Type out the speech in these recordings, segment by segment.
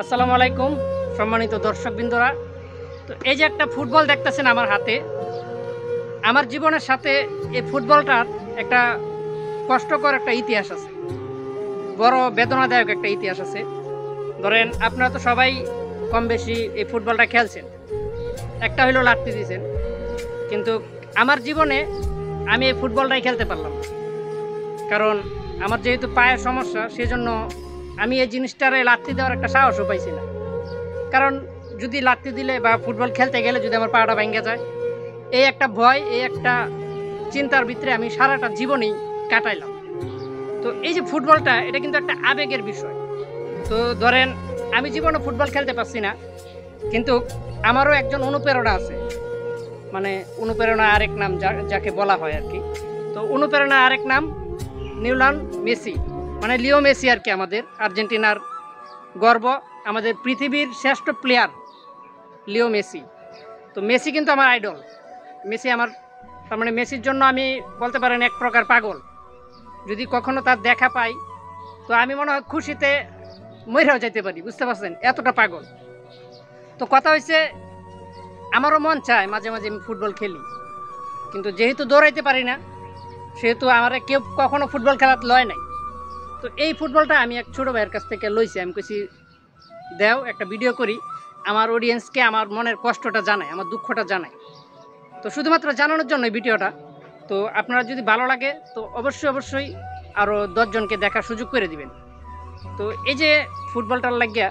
আসসালামু আলাইকুম সম্মানিত দর্শকবৃন্দরা। তো এই যে একটা ফুটবল দেখতেছেন আমার হাতে, আমার জীবনের সাথে এই ফুটবলটার একটা কষ্টকর একটা ইতিহাস আছে, বড় বেদনাদায়ক একটা ইতিহাস আছে। ধরেন আপনারা তো সবাই কম বেশি এই ফুটবলটা খেলছেন, একটা হইলো লাত্তি দিয়েছেন, কিন্তু আমার জীবনে আমি এই ফুটবলটাই খেলতে পারলাম না। কারণ আমার যেহেতু পায়ের সমস্যা, সেজন্য আমি এই জিনিসটারে লাত্তি দেওয়ার একটা সাহসও পাইছি না। কারণ যদি লাত্তি দিলে বা ফুটবল খেলতে গেলে যদি আমার পাটা ভেঙে যায়, এই একটা ভয়, এই একটা চিন্তার ভিতরে আমি সারাটা জীবনেই কাটাইলাম। তো এই যে ফুটবলটা, এটা কিন্তু একটা আবেগের বিষয়। তো ধরেন আমি জীবনে ফুটবল খেলতে পারছি না, কিন্তু আমারও একজন অনুপ্রেরণা আছে। মানে অনুপ্রেরণা আরেক নাম যাকে বলা হয় আর কি। তো অনুপ্রেরণা আরেক নাম নিউলান মেসি, মানে লিও মেসি আর কি, আমাদের আর্জেন্টিনার গর্ব, আমাদের পৃথিবীর শ্রেষ্ঠ প্লেয়ার লিও মেসি। তো মেসি কিন্তু আমার আইডল। মেসি আমার, তার মানে মেসির জন্য আমি বলতে পারেন এক প্রকার পাগল। যদি কখনো তার দেখা পাই, তো আমি মনে হয় খুশিতে মরেও যেতে পারি, বুঝতে পারছেন, এতটা পাগল। তো কথা হয়েছে, আমারও মন চায় মাঝে মাঝে আমি ফুটবল খেলি, কিন্তু যেহেতু দৌড়াইতে পারি না, সেহেতু আমার কেউ কখনো ফুটবল খেলাতে লয় নাই। তো এই ফুটবলটা আমি এক ছোটো ভাইয়ের কাছ থেকে লইছি। আমি কইছি দেও একটা ভিডিও করি, আমার অডিয়েন্সকে আমার মনের কষ্টটা জানাই, আমার দুঃখটা জানাই। তো শুধুমাত্র জানানোর জন্য ভিডিওটা। তো আপনারা যদি ভালো লাগে তো অবশ্যই অবশ্যই আরও 10 জনকে দেখার সুযোগ করে দিবেন। তো এই যে ফুটবলটার লাগিয়া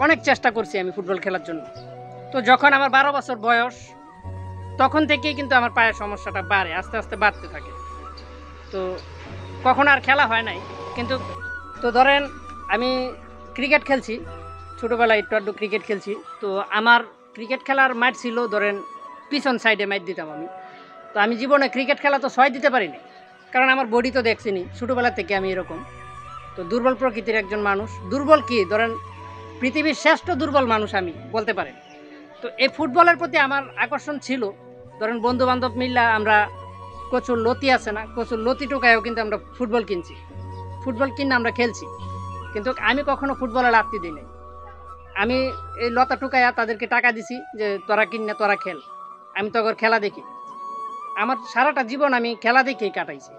অনেক চেষ্টা করছি আমি ফুটবল খেলার জন্য। তো যখন আমার 12 বছর বয়স, তখন থেকেই কিন্তু আমার পায়ের সমস্যাটা বাড়ে, আস্তে আস্তে বাড়তে থাকে। তো কখন আর খেলা হয় নাই, কিন্তু তো ধরেন আমি ক্রিকেট খেলছি ছোটোবেলায়, একটু আধটু ক্রিকেট খেলছি। তো আমার ক্রিকেট খেলার মাঠ ছিল ধরেন পিছন সাইডে মাঠ দিতাম আমি। তো আমি জীবনে ক্রিকেট খেলা তো 6 দিতে পারিনি, কারণ আমার বডি তো দেখছিনি, ছোটোবেলা থেকে আমি এরকম। তো দুর্বল প্রকৃতির একজন মানুষ। দুর্বল কি ধরেন, পৃথিবীর শ্রেষ্ঠ দুর্বল মানুষ আমি বলতে পারেন। তো এই ফুটবলের প্রতি আমার আকর্ষণ ছিল। ধরেন বন্ধু বান্ধব মিল্লা আমরা কচুর লতি আছে না, কচুর লতি টোকায়ও কিন্তু আমরা ফুটবল কিনছি, ফুটবল কিনে আমরা খেলছি। কিন্তু আমি কখনো ফুটবলে লাত্তি দিই নাই। আমি এই লতা টুকাইয়া তাদেরকে টাকা দিছি যে তোরা কিনে তোরা খেল, আমি তো ওর খেলা দেখি। আমার সারাটা জীবন আমি খেলা দেখেই কাটাইছি,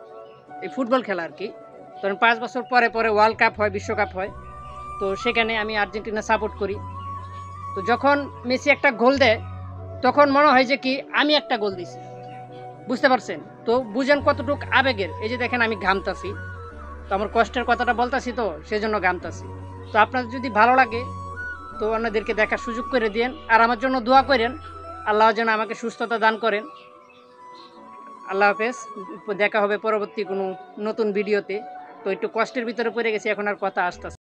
এই ফুটবল খেলা আর কি। ধরেন 5 বছর পরে পরে ওয়ার্ল্ড কাপ হয়, বিশ্বকাপ হয়, তো সেখানে আমি আর্জেন্টিনা সাপোর্ট করি। তো যখন মেসি একটা গোল দেয়, তখন মনে হয় যে কি আমি একটা গোল দিছি, বুঝতে পারছেন? তো বুঝেন কতটুকু আবেগের। এই যে দেখেন আমি ঘামতাছি, তো আমার কষ্টের কথাটা বলতাছি, তো সেজন্য ঘামতাছি। তো আপনাদের যদি ভালো লাগে তো অন্যদেরকে দেখার সুযোগ করে দিন, আর আমার জন্য দোয়া করেন, আল্লাহ যেন আমাকে সুস্থতা দান করেন। আল্লাহ হাফেজ, দেখা হবে পরবর্তী কোনো নতুন ভিডিওতে। তো একটু কষ্টের ভিতরে পড়ে গেছি, এখন আর কথা আসতেছে।